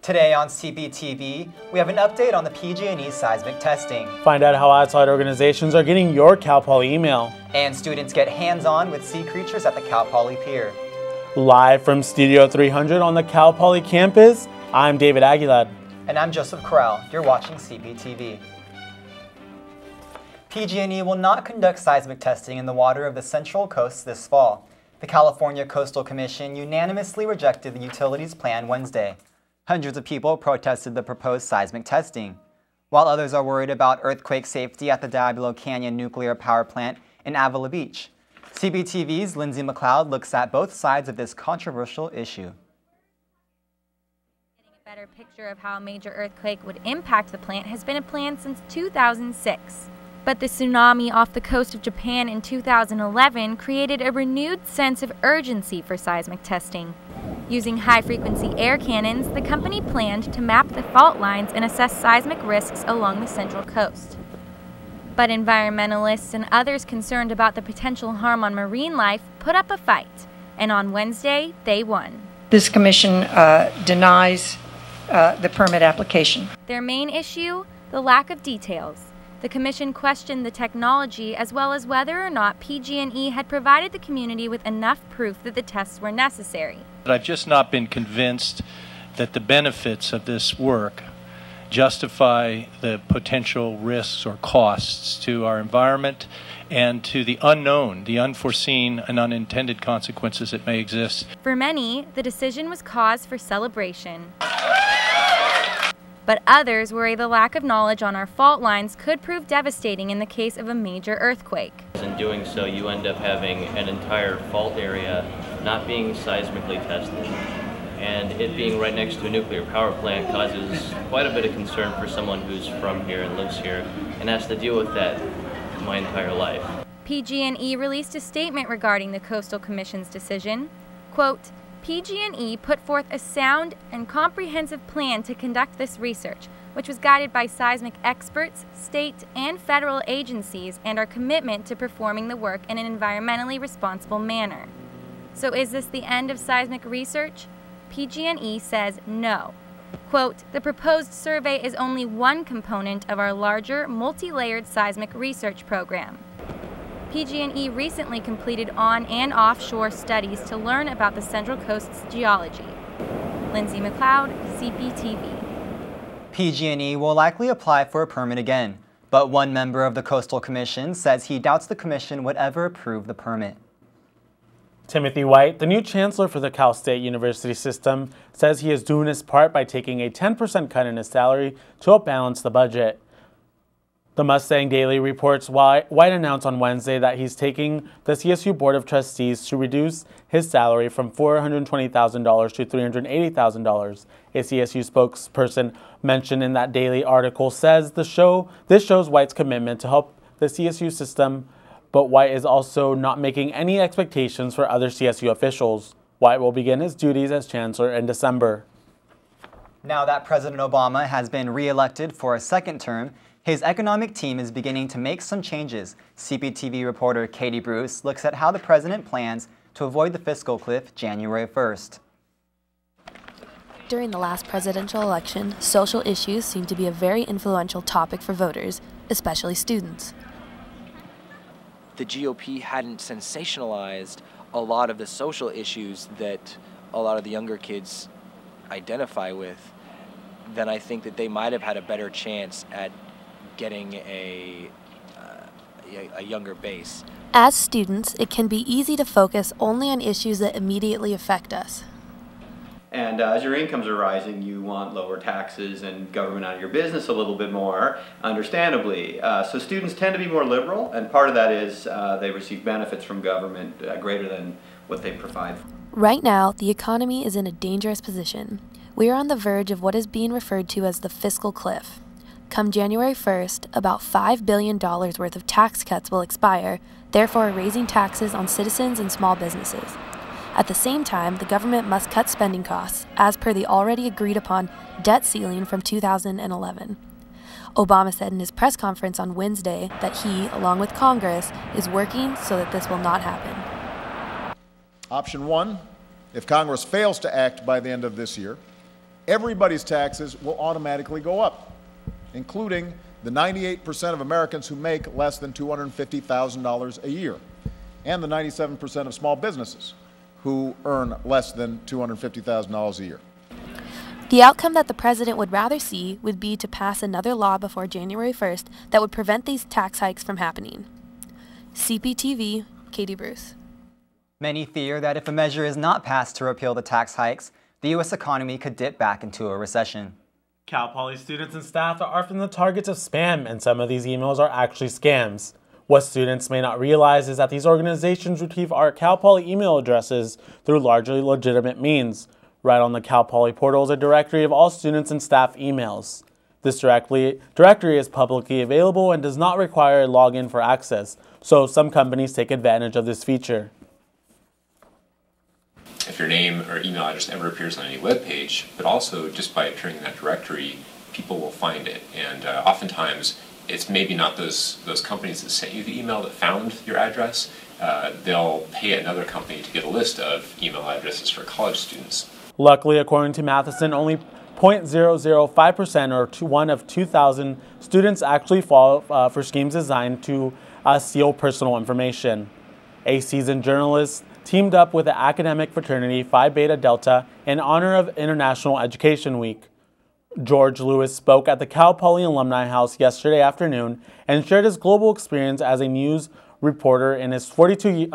Today on Cptv, we have an update on the PG&E seismic testing. Find out how outside organizations are getting your Cal Poly email. And students get hands-on with sea creatures at the Cal Poly Pier. Live from Studio 300 on the Cal Poly campus, I'm David Aguilad. And I'm Joseph Corral. You're watching Cptv. PG&E will not conduct seismic testing in the water of the Central Coast this fall. The California Coastal Commission unanimously rejected the utilities plan Wednesday. Hundreds of people protested the proposed seismic testing, while others are worried about earthquake safety at the Diablo Canyon nuclear power plant in Avila Beach. Cptv's Lindsay McLeod looks at both sides of this controversial issue. Getting a better picture of how a major earthquake would impact the plant has been a plan since 2006. But the tsunami off the coast of Japan in 2011 created a renewed sense of urgency for seismic testing. Using high-frequency air cannons, the company planned to map the fault lines and assess seismic risks along the Central Coast. But environmentalists and others concerned about the potential harm on marine life put up a fight, and on Wednesday, they won. This commission denies the permit application. Their main issue? The lack of details. The commission questioned the technology as well as whether or not PG&E had provided the community with enough proof that the tests were necessary. I've just not been convinced that the benefits of this work justify the potential risks or costs to our environment and to the unknown, the unforeseen and unintended consequences that may exist. For many, the decision was cause for celebration. But others worry the lack of knowledge on our fault lines could prove devastating in the case of a major earthquake. In doing so, you end up having an entire fault area not being seismically tested. And it being right next to a nuclear power plant causes quite a bit of concern for someone who's from here and lives here and has to deal with that my entire life. PG&E released a statement regarding the Coastal Commission's decision. Quote, PG&E put forth a sound and comprehensive plan to conduct this research, which was guided by seismic experts, state and federal agencies, and our commitment to performing the work in an environmentally responsible manner. So is this the end of seismic research? PG&E says no. Quote, the proposed survey is only one component of our larger, multi-layered seismic research program. PG&E recently completed on- and offshore studies to learn about the Central Coast's geology. Lindsay McLeod, Cptv. PG&E will likely apply for a permit again, but one member of the Coastal Commission says he doubts the commission would ever approve the permit. Timothy White, the new chancellor for the Cal State University system, says he is doing his part by taking a 10% cut in his salary to help balance the budget. The Mustang Daily reports White announced on Wednesday that he's taking the CSU Board of Trustees to reduce his salary from $420,000 to $380,000. A CSU spokesperson mentioned in that Daily article says this shows White's commitment to help the CSU system, but White is also not making any expectations for other CSU officials. White will begin his duties as chancellor in December. Now that President Obama has been re-elected for a second term, his economic team is beginning to make some changes. Cptv reporter Katie Bruce looks at how the president plans to avoid the fiscal cliff January 1st. During the last presidential election, social issues seem to be a very influential topic for voters, especially students. The GOP hadn't sensationalized a lot of the social issues that a lot of the younger kids identify with, then I think that they might have had a better chance at getting a younger base. As students, it can be easy to focus only on issues that immediately affect us. And as your incomes are rising, you want lower taxes and government out of your business a little bit more, understandably. So students tend to be more liberal, and part of that is they receive benefits from government greater than what they provide. Right now, the economy is in a dangerous position. We are on the verge of what is being referred to as the fiscal cliff. Come January 1st, about $5 billion worth of tax cuts will expire, therefore raising taxes on citizens and small businesses. At the same time, the government must cut spending costs, as per the already agreed upon debt ceiling from 2011. Obama said in his press conference on Wednesday that he, along with Congress, is working so that this will not happen. Option one, if Congress fails to act by the end of this year, everybody's taxes will automatically go up, including the 98% of Americans who make less than $250,000 a year, and the 97% of small businesses who earn less than $250,000 a year. The outcome that the president would rather see would be to pass another law before January 1st that would prevent these tax hikes from happening. Cptv, Katie Bruce. Many fear that if a measure is not passed to repeal the tax hikes, the U.S. economy could dip back into a recession. Cal Poly students and staff are often the targets of spam, and some of these emails are actually scams. What students may not realize is that these organizations retrieve our Cal Poly email addresses through largely legitimate means. Right on the Cal Poly portal is a directory of all students and staff emails. This directory is publicly available and does not require a login for access, so some companies take advantage of this feature. If your name or email address ever appears on any web page, but also just by appearing in that directory, people will find it. And oftentimes, it's maybe not those companies that sent you the email that found your address. They'll pay another company to get a list of email addresses for college students. Luckily, according to Matheson, only 0.005% or one of 2,000 students actually fall for schemes designed to steal personal information. A seasoned journalist teamed up with the academic fraternity Phi Beta Delta in honor of International Education Week. George Lewis spoke at the Cal Poly Alumni House yesterday afternoon and shared his global experience as a news reporter in his 42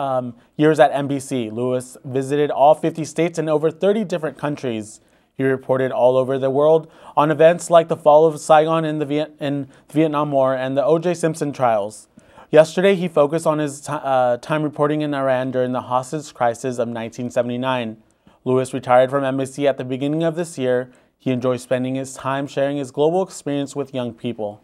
years at NBC. Lewis visited all 50 states and over 30 different countries. He reported all over the world on events like the fall of Saigon in the Vietnam War and the O.J. Simpson trials. Yesterday, he focused on his time reporting in Iran during the hostage crisis of 1979. Lewis retired from NBC at the beginning of this year. He enjoys spending his time sharing his global experience with young people.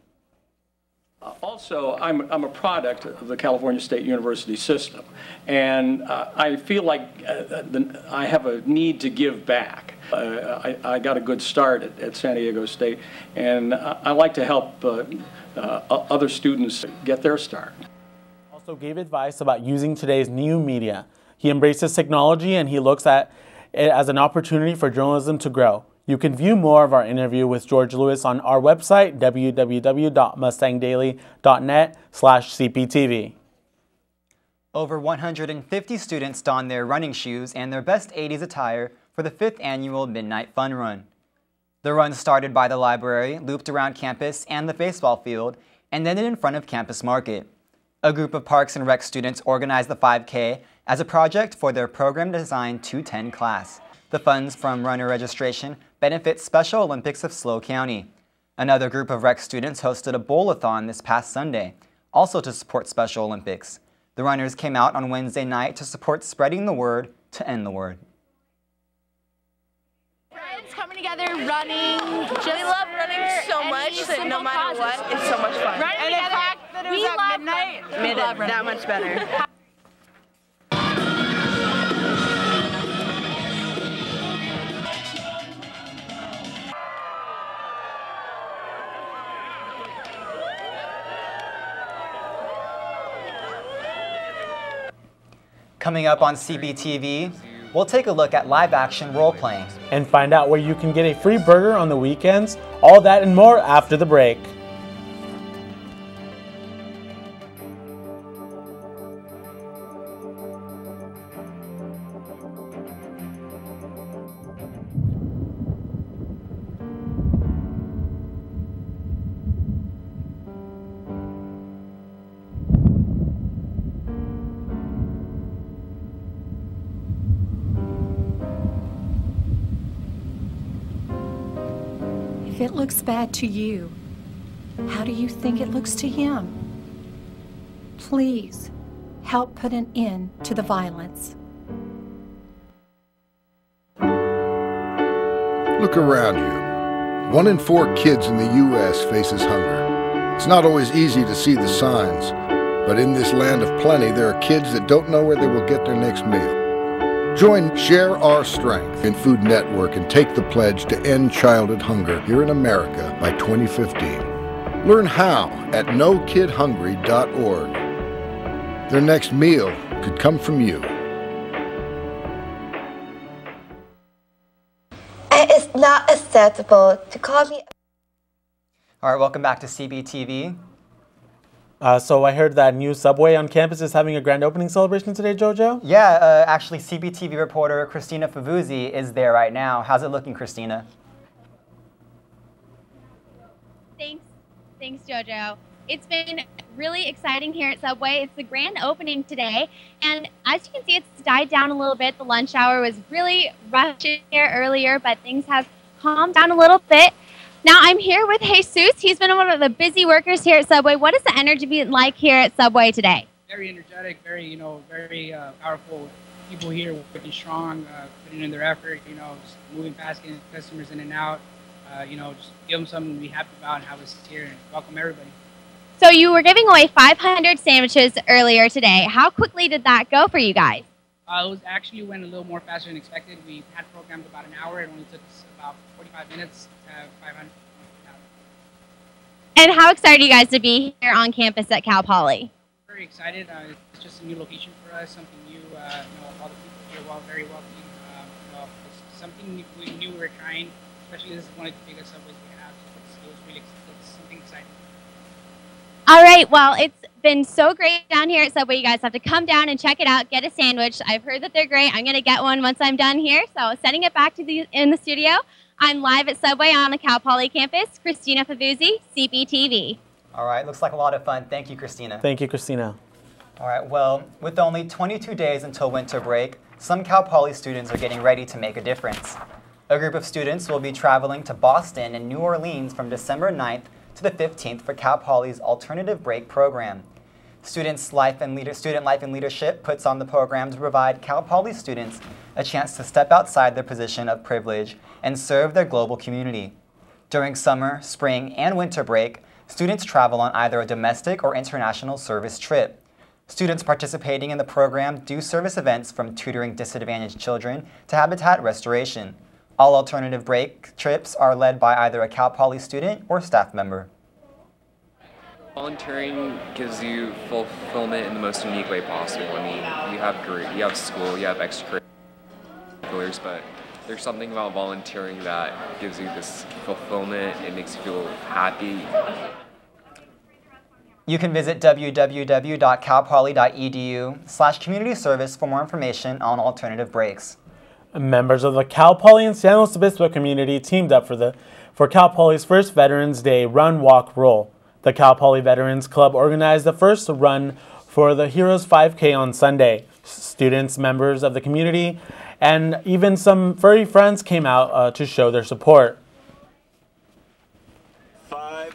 Also, I'm a product of the California State University system, and I feel like I have a need to give back. I got a good start at San Diego State, and I like to help other students get their start. Also gave advice about using today's new media. He embraces technology and he looks at it as an opportunity for journalism to grow. You can view more of our interview with George Lewis on our website, www.mustangdaily.net/cptv. Over 150 students donned their running shoes and their best 80s attire for the 5th annual Midnight Fun Run. The run started by the library, looped around campus and the baseball field, and ended in front of Campus Market. A group of Parks and Rec students organized the 5K as a project for their Program Design 210 class. The funds from runner registration benefit Special Olympics of SLO County. Another group of rec students hosted a bowl-a-thon this past Sunday, also to support Special Olympics. The runners came out on Wednesday night to support spreading the word to end the word. Friends coming together, running. We love running so much that no matter what, it's so much fun. Running and the fact that it was at midnight made it that much better. Coming up on Cptv, we'll take a look at live-action role-playing. And find out where you can get a free burger on the weekends. All that and more after the break. If it looks bad to you, how do you think it looks to him? Please, help put an end to the violence. Look around you. 1 in 4 kids in the U.S. faces hunger. It's not always easy to see the signs, but in this land of plenty, there are kids that don't know where they will get their next meal. Join Share Our Strength in Food Network and take the pledge to end childhood hunger here in America by 2015. Learn how at NoKidHungry.org. Their next meal could come from you. not acceptable to call me. All right, welcome back to Cptv. So I heard that new Subway on campus is having a grand opening celebration today, Jojo? Yeah, actually Cptv reporter Christina Favuzzi is there right now. How's it looking, Christina? Thanks, Jojo. It's been really exciting here at Subway. It's the grand opening today, and as you can see, it's died down a little bit. The lunch hour was really rushing here earlier, but things have calmed down a little bit. Now I'm here with Jesus. He's been one of the busy workers here at Subway. What is the energy been like here at Subway today? Very energetic, very powerful people here, working strong, putting in their effort. Just moving past, getting customers in and out. Just give them something to be happy about and have us here and welcome everybody. So you were giving away 500 sandwiches earlier today. How quickly did that go for you guys? It went a little more faster than expected. We had programmed about an hour. It only took us about 45 minutes to have 500. And how excited are you guys to be here on campus at Cal Poly? Very excited. It's just a new location for us, something new. All the people here are very welcoming. It's something we knew we were trying, especially this is one of the biggest Subways we have. So it's something exciting. All right, well, it's been so great down here at Subway. You guys have to come down and check it out, get a sandwich. I've heard that they're great. I'm going to get one once I'm done here. So sending it back to in the studio, I'm live at Subway on the Cal Poly campus. Christina Favuzzi, Cptv. All right, looks like a lot of fun. Thank you, Christina. Thank you, Christina. All right, well, with only 22 days until winter break, some Cal Poly students are getting ready to make a difference. A group of students will be traveling to Boston and New Orleans from December 9th to the 15th for Cal Poly's Alternative Break program. Student Life and Leadership puts on the program to provide Cal Poly students a chance to step outside their position of privilege and serve their global community. During summer, spring, and winter break, students travel on either a domestic or international service trip. Students participating in the program do service events from tutoring disadvantaged children to habitat restoration. All alternative break trips are led by either a Cal Poly student or staff member. Volunteering gives you fulfillment in the most unique way possible. I mean, you have school, you have extracurriculars, but there's something about volunteering that gives you this fulfillment. It makes you feel happy. You can visit www.calpoly.edu/community service for more information on alternative breaks. Members of the Cal Poly and San Luis Obispo community teamed up for Cal Poly's first Veterans Day Run, Walk, Roll. The Cal Poly Veterans Club organized the first run for the Heroes 5K on Sunday. Students, members of the community, and even some furry friends came out to show their support. 5,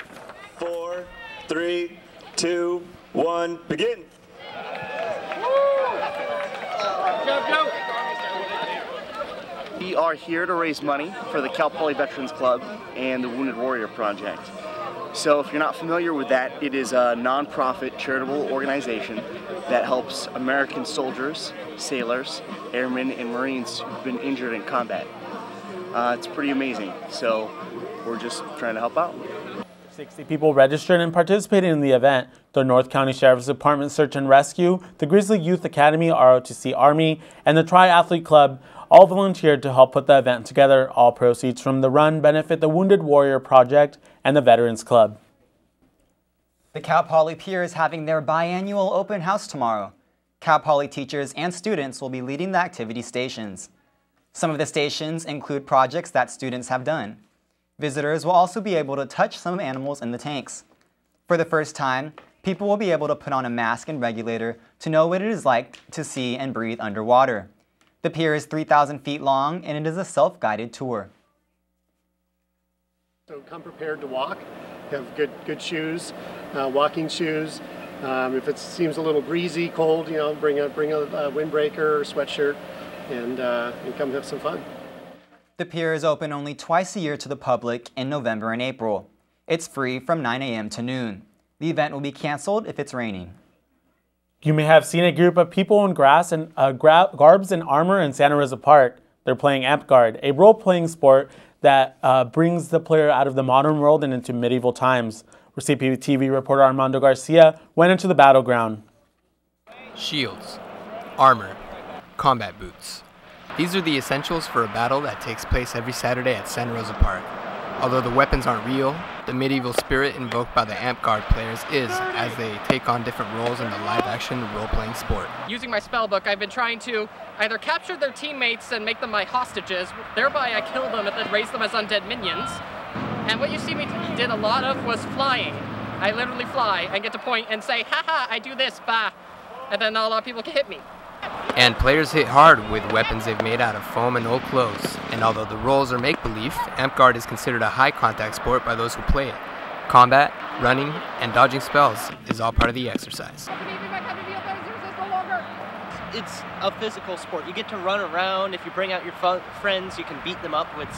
4, 3, 2, 1, begin. We are here to raise money for the Cal Poly Veterans Club and the Wounded Warrior Project. So if you're not familiar with that, it is a non-profit charitable organization that helps American soldiers, sailors, airmen, and Marines who've been injured in combat. It's pretty amazing, so we're just trying to help out. 60 people registered and participated in the event. The North County Sheriff's Department Search and Rescue, the Grizzly Youth Academy, ROTC Army, and the Triathlete Club all volunteered to help put the event together. All proceeds from the run benefit the Wounded Warrior Project and the Veterans Club. The Cal Poly Pier is having their biannual open house tomorrow. Cal Poly teachers and students will be leading the activity stations. Some of the stations include projects that students have done. Visitors will also be able to touch some animals in the tanks. For the first time, people will be able to put on a mask and regulator to know what it is like to see and breathe underwater. The pier is 3,000 feet long and it is a self-guided tour. So come prepared to walk. Have good shoes, walking shoes. If it seems a little breezy, cold, bring a windbreaker or sweatshirt and come have some fun. The pier is open only twice a year to the public in November and April. It's free from 9 a.m. to noon. The event will be canceled if it's raining. You may have seen a group of people in garbs and armor in Santa Rosa Park. They're playing Amp Guard, a role-playing sport that brings the player out of the modern world and into medieval times. Cptv reporter Armando Garcia went into the battleground. Shields, armor, combat boots, These are the essentials for a battle that takes place every Saturday at Santa Rosa Park. Although the weapons aren't real, the medieval spirit invoked by the Amp Guard players is, as they take on different roles in the live-action role-playing sport. Using my spellbook, I've been trying to either capture their teammates and make them my hostages, thereby I kill them and then raise them as undead minions. And what you see me did a lot of was flying. I literally fly and get to point and say, haha, I do this, bah, and then not a lot of people can hit me. And players hit hard with weapons they've made out of foam and old clothes. And although the roles are make-believe, Amp Guard is considered a high-contact sport by those who play it. Combat, running, and dodging spells is all part of the exercise. It's a physical sport. You get to run around. If you bring out your friends, you can beat them up with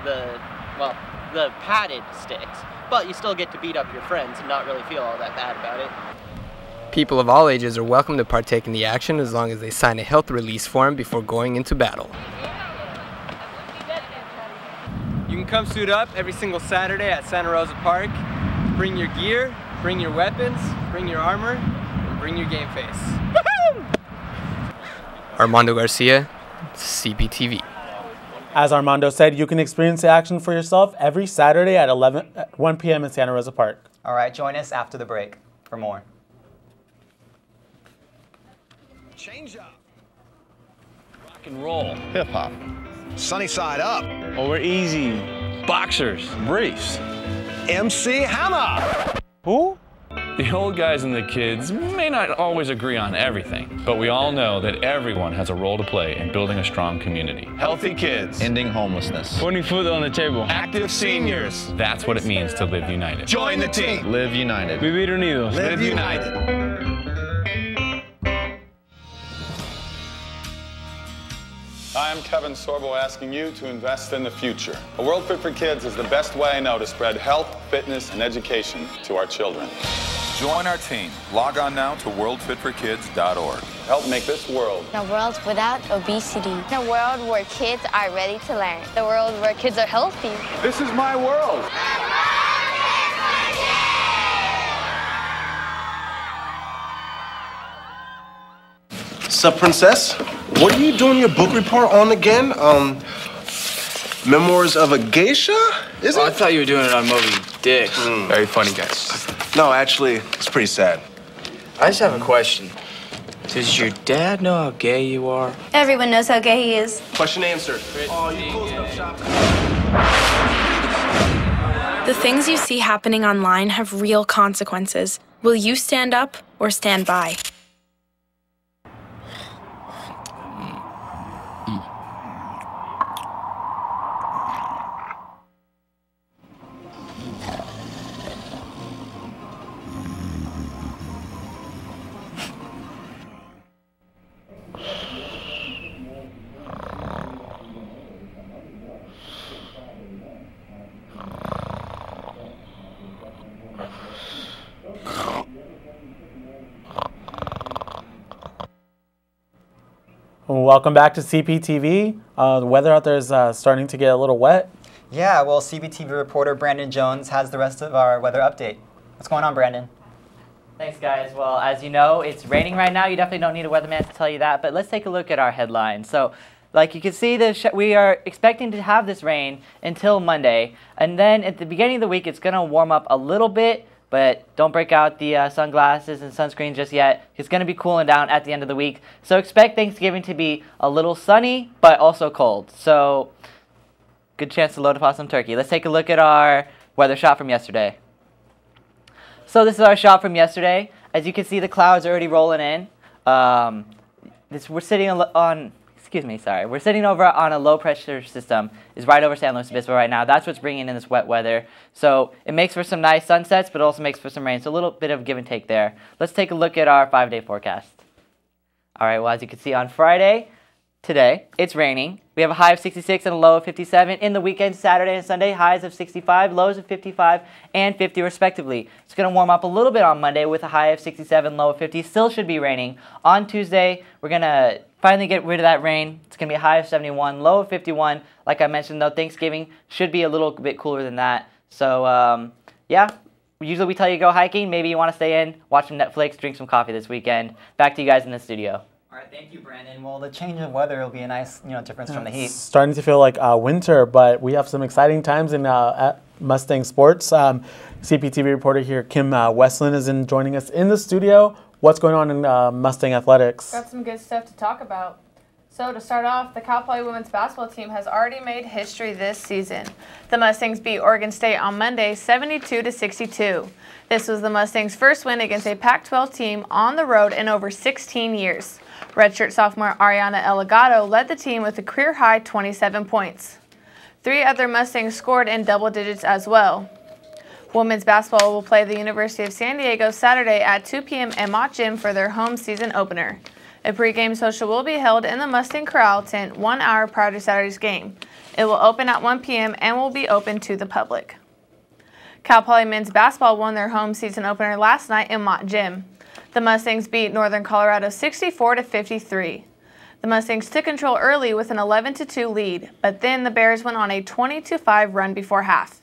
the padded sticks. But you still get to beat up your friends and not really feel all that bad about it. People of all ages are welcome to partake in the action as long as they sign a health release form before going into battle. You can come suit up every single Saturday at Santa Rosa Park. Bring your gear, bring your weapons, bring your armor, and bring your game face. Armando Garcia, Cptv. As Armando said, you can experience the action for yourself every Saturday at 1 p.m. in Santa Rosa Park. All right, join us after the break for more. Change up. Rock and roll. Hip hop. Sunny side up. Over easy. Boxers. Briefs. MC Hammer. Who? The old guys and the kids may not always agree on everything, but we all know that everyone has a role to play in building a strong community. Healthy kids. Ending homelessness. Putting food on the table. Active seniors. That's what it means to live united. Join the team. Live united. Vivir unidos. Live united. Hi, I'm Kevin Sorbo asking you to invest in the future. A World Fit for Kids is the best way I know to spread health, fitness, and education to our children. Join our team. Log on now to worldfitforkids.org. Help make this world a world without obesity. A world where kids are ready to learn. A world where kids are healthy. This is my world. Sup, Princess? What are you doing your book report on again? Memoirs of a Geisha? Is it? I thought you were doing it on Moby Dick. Very funny, guys. No, actually, it's pretty sad. I just have a question. Does your dad know how gay you are? Everyone knows how gay he is. Question answered. Oh, you closed up shop. The things you see happening online have real consequences. Will you stand up or stand by? Welcome back to Cptv. The weather out there is starting to get a little wet. Yeah, well, Cptv reporter Brandon Jones has the rest of our weather update. What's going on, Brandon? Thanks, guys. Well, as you know, it's raining right now. You definitely don't need a weatherman to tell you that, but let's take a look at our headlines. So, like you can see, we are expecting to have this rain until Monday, and then at the beginning of the week, it's going to warm up a little bit, but don't break out the sunglasses and sunscreen just yet. It's going to be cooling down at the end of the week. So expect Thanksgiving to be a little sunny, but also cold. So good chance to load up on some turkey. Let's take a look at our weather shot from yesterday. So this is our shot from yesterday. As you can see, the clouds are already rolling in. We're sitting on... We're sitting over on a low pressure system. It's right over San Luis Obispo right now. That's what's bringing in this wet weather. So it makes for some nice sunsets, but also makes for some rain. So a little bit of give and take there. Let's take a look at our 5-day forecast. All right, well, as you can see on Friday, today, it's raining. We have a high of 66 and a low of 57. In the weekend, Saturday and Sunday, highs of 65, lows of 55 and 50 respectively. It's going to warm up a little bit on Monday with a high of 67, low of 50. Still should be raining. On Tuesday, we're going to finally get rid of that rain. It's going to be a high of 71, low of 51. Like I mentioned, though, Thanksgiving should be a little bit cooler than that. So, yeah, usually we tell you to go hiking. Maybe you want to stay in, watch some Netflix, drink some coffee this weekend. Back to you guys in the studio. All right, Thank you, Brandon. Well, the change of weather will be a nice, difference from the heat. It's starting to feel like winter, but we have some exciting times in at Mustang sports. Cptv reporter here, Kim Westland, is joining us in the studio. What's going on in Mustang athletics? Got some good stuff to talk about. So to start off, the Cal Poly women's basketball team has already made history this season. The Mustangs beat Oregon State on Monday 72-62. This was the Mustangs' first win against a Pac-12 team on the road in over 16 years. Redshirt sophomore Ariana Eligado led the team with a career-high 27 points. 3 other Mustangs scored in double digits as well. Women's basketball will play the University of San Diego Saturday at 2 p.m. at Mott Gym for their home season opener. A pregame social will be held in the Mustang Corral tent 1 hour prior to Saturday's game. It will open at 1 p.m. and will be open to the public. Cal Poly men's basketball won their home season opener last night in Mott Gym. The Mustangs beat Northern Colorado 64-53. The Mustangs took control early with an 11-2 lead, but then the Bears went on a 20-5 run before half.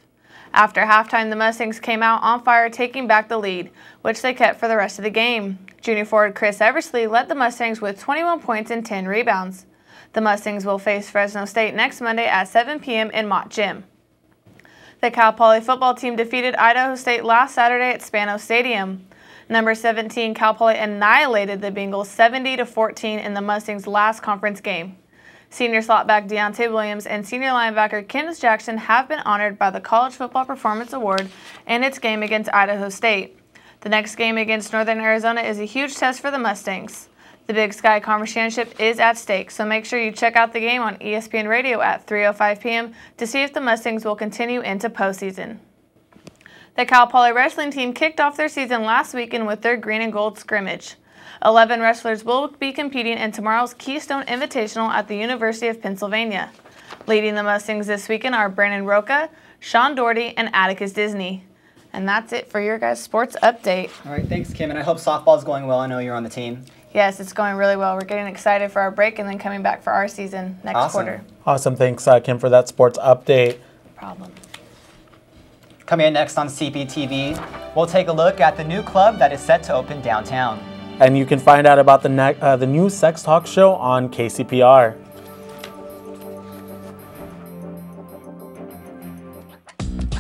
After halftime, the Mustangs came out on fire, taking back the lead, which they kept for the rest of the game. Junior forward Chris Eversley led the Mustangs with 21 points and 10 rebounds. The Mustangs will face Fresno State next Monday at 7 p.m. in Mott Gym. The Cal Poly football team defeated Idaho State last Saturday at Spano Stadium. Number 17 Cal Poly annihilated the Bengals 70-14 in the Mustangs' last conference game. Senior slotback Deontay Williams and senior linebacker Kenneth Jackson have been honored by the College Football Performance Award in its game against Idaho State. The next game against Northern Arizona is a huge test for the Mustangs. The Big Sky Conference Championship is at stake, so make sure you check out the game on ESPN Radio at 3:05 p.m. to see if the Mustangs will continue into postseason. The Cal Poly wrestling team kicked off their season last weekend with their green and gold scrimmage. 11 wrestlers will be competing in tomorrow's Keystone Invitational at the University of Pennsylvania. Leading the Mustangs this weekend are Brandon Roca, Sean Doherty, and Atticus Disney. And that's it for your guys' sports update. All right, thanks, Kim, and I hope softball is going well. I know you're on the team. Yes, it's going really well. We're getting excited for our break and then coming back for our season next quarter. Awesome. Thanks, Kim, for that sports update. No problem. Coming in next on Cptv, we'll take a look at the new club that is set to open downtown. And you can find out about the new sex talk show on KCPR.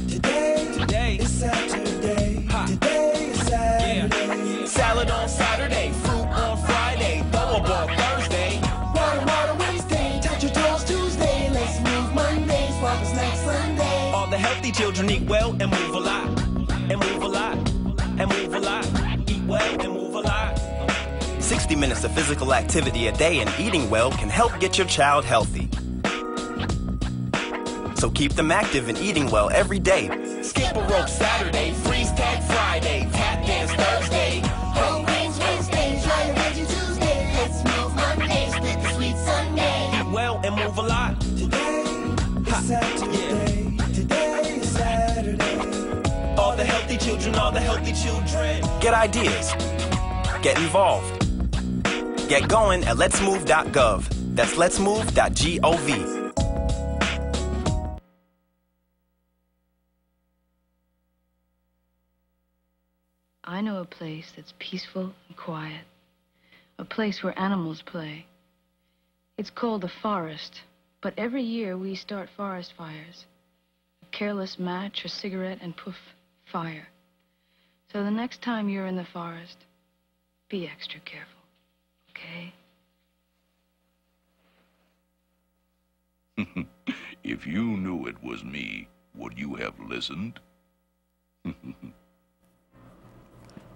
Today is Saturday. Today is Saturday. Salad on Saturday, fruit on Friday, throw a ball Thursday. Water Wednesday, touch your toes Tuesday. Let's move Monday, swap us next Sunday. All the healthy children eat well and move a lot. And move a lot. And move a lot. Eat well and move a lot. 60 minutes of physical activity a day and eating well can help get your child healthy. So keep them active and eating well every day. Skip a rope Saturday, freeze tag Friday, tap dance Thursday. Whole grains Wednesday, try a veggie Tuesday. Let's move Monday, split the sweet Sunday. Eat well and move a lot. Today is Saturday. Yeah. Today is Saturday. All the healthy children, all the healthy children. Get ideas. Get involved. Get going at letsmove.gov. That's letsmove.gov. I know a place that's peaceful and quiet. A place where animals play. It's called the forest, but every year we start forest fires. A careless match or cigarette and poof, fire. So the next time you're in the forest, be extra careful. Okay? If you knew it was me, would you have listened?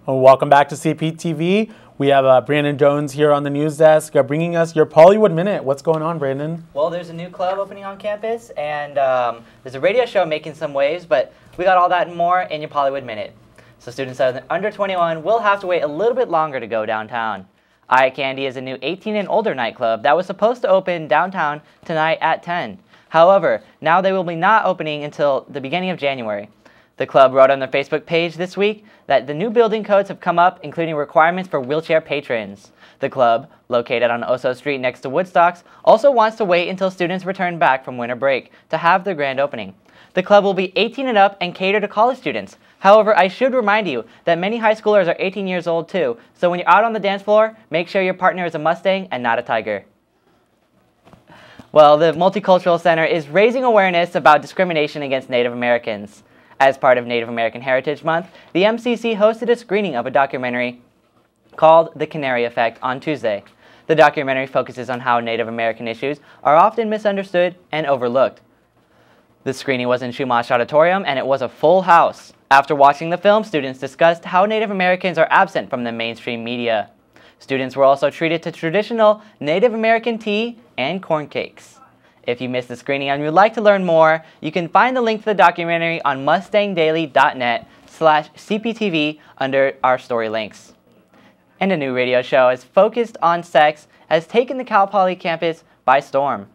Welcome back to CPTV. We have Brandon Jones here on the news desk bringing us your Pollywood Minute. What's going on, Brandon? Well, there's a new club opening on campus, and there's a radio show making some waves, but we got all that and more in your Pollywood Minute. So students under 21 will have to wait a little bit longer to go downtown. Eye Candy is a new 18 and older nightclub that was supposed to open downtown tonight at 10. However, now they will be not opening until the beginning of January. The club wrote on their Facebook page this week that the new building codes have come up, including requirements for wheelchair patrons. The club, located on Oso Street next to Woodstocks, also wants to wait until students return back from winter break to have their grand opening. The club will be 18 and up and cater to college students. However, I should remind you that many high schoolers are 18 years old too, so when you're out on the dance floor, make sure your partner is a Mustang and not a Tiger. Well, the Multicultural Center is raising awareness about discrimination against Native Americans. As part of Native American Heritage Month, the MCC hosted a screening of a documentary called The Canary Effect on Tuesday. The documentary focuses on how Native American issues are often misunderstood and overlooked. The screening was in Chumash Auditorium and it was a full house. After watching the film, students discussed how Native Americans are absent from the mainstream media. Students were also treated to traditional Native American tea and corn cakes. If you missed the screening and would like to learn more, you can find the link to the documentary on mustangdaily.net/CPTV under our story links. And a new radio show is focused on sex has taken the Cal Poly campus by storm.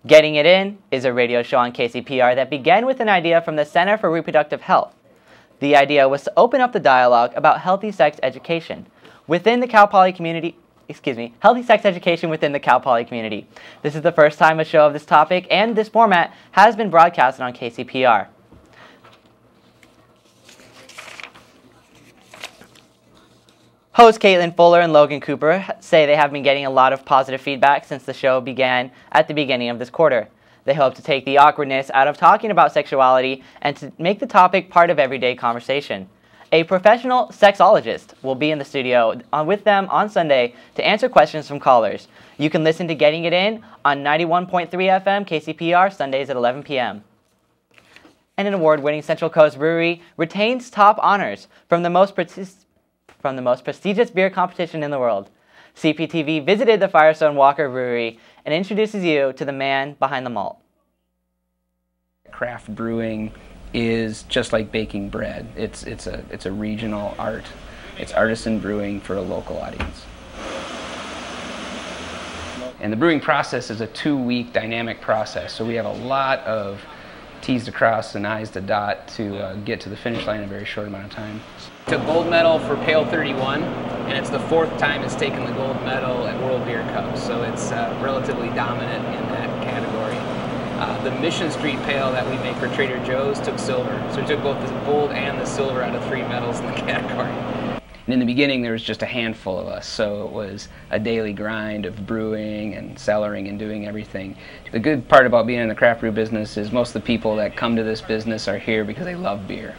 Getting It In is a radio show on KCPR that began with an idea from the Center for Reproductive Health. The idea was to open up the dialogue about healthy sex education within the Cal Poly community. Healthy sex education within the Cal Poly community. This is the first time a show of this topic and this format has been broadcasted on KCPR. Hosts Caitlin Fuller and Logan Cooper say they have been getting a lot of positive feedback since the show began at the beginning of this quarter. They hope to take the awkwardness out of talking about sexuality and to make the topic part of everyday conversation. A professional sexologist will be in the studio with them on Sunday to answer questions from callers. You can listen to Getting It In on 91.3 FM KCPR Sundays at 11 p.m. And an award-winning Central Coast Brewery retains top honors from the most prestigious beer competition in the world. Cptv visited the Firestone Walker Brewery and introduces you to the man behind the malt. Craft brewing is just like baking bread. It's a regional art. It's artisan brewing for a local audience. And the brewing process is a 2-week dynamic process, so we have a lot of T's to cross and I's to dot to get to the finish line in a very short amount of time. Took gold medal for Pale 31, and it's the 4th time it's taken the gold medal at World Beer Cups, so it's relatively dominant in that category. The Mission Street Pale that we make for Trader Joe's took silver, so we took both the gold and the silver out of 3 medals in the category. And in the beginning there was just a handful of us, so it was a daily grind of brewing and cellaring and doing everything. The good part about being in the craft brew business is most of the people that come to this business are here because they love beer.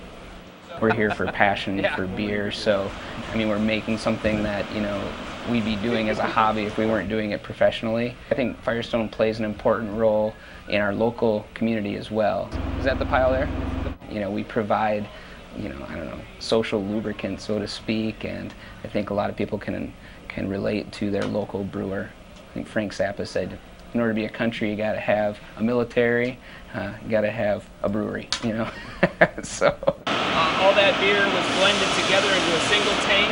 We're here for passion for beer, so I mean we're making something that, you know, we'd be doing as a hobby if we weren't doing it professionally. I think Firestone plays an important role in our local community as well. Is that the pile there? You know, we provide, you know, I don't know, social lubricant, so to speak, and I think a lot of people can relate to their local brewer. I think Frank Zappa said, in order to be a country, you gotta have a military, you gotta have a brewery, you know? So. All that beer was blended together into a single tank,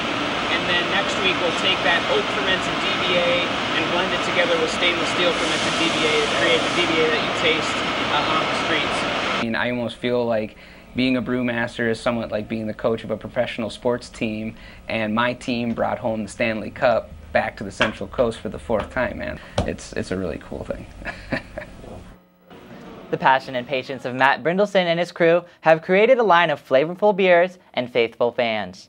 and then next week we'll take that oak fermented DBA and blend it together with stainless steel fermented DBA to create the DBA that you taste on the streets. I mean, I almost feel like being a brewmaster is somewhat like being the coach of a professional sports team, and my team brought home the Stanley Cup back to the Central Coast for the 4th time, man. It's a really cool thing. The passion and patience of Matt Brindleson and his crew have created a line of flavorful beers and faithful fans.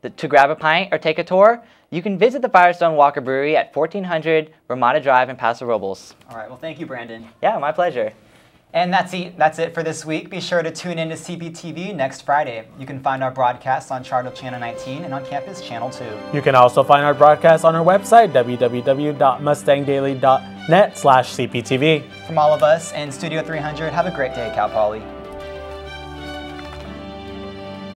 To grab a pint or take a tour, you can visit the Firestone Walker Brewery at 1400 Ramada Drive in Paso Robles. All right, well, thank you, Brandon. Yeah, my pleasure. And that's it for this week. Be sure to tune in to CPTV next Friday. You can find our broadcasts on Charter Channel 19 and on Campus Channel 2. You can also find our broadcast on our website, www.mustangdaily.net/CPTV. From all of us in Studio 300, have a great day, Cal Poly.